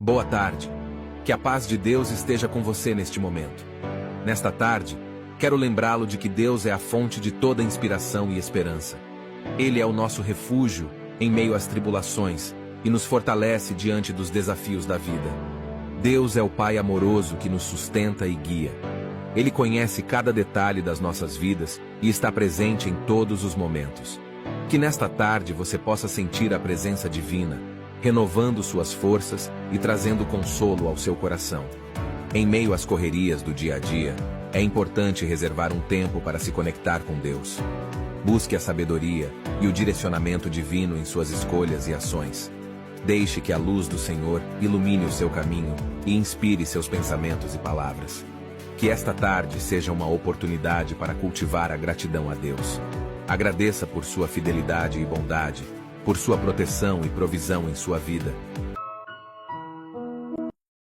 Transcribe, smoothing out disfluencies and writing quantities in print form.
Boa tarde. Que a paz de Deus esteja com você neste momento. Nesta tarde, quero lembrá-lo de que Deus é a fonte de toda inspiração e esperança. Ele é o nosso refúgio em meio às tribulações e nos fortalece diante dos desafios da vida. Deus é o Pai amoroso que nos sustenta e guia. Ele conhece cada detalhe das nossas vidas e está presente em todos os momentos. Que nesta tarde você possa sentir a presença divina, renovando suas forças e trazendo consolo ao seu coração. Em meio às correrias do dia a dia, é importante reservar um tempo para se conectar com Deus. Busque a sabedoria e o direcionamento divino em suas escolhas e ações. Deixe que a luz do Senhor ilumine o seu caminho e inspire seus pensamentos e palavras. Que esta tarde seja uma oportunidade para cultivar a gratidão a Deus. Agradeça por sua fidelidade e bondade, por sua proteção e provisão em sua vida.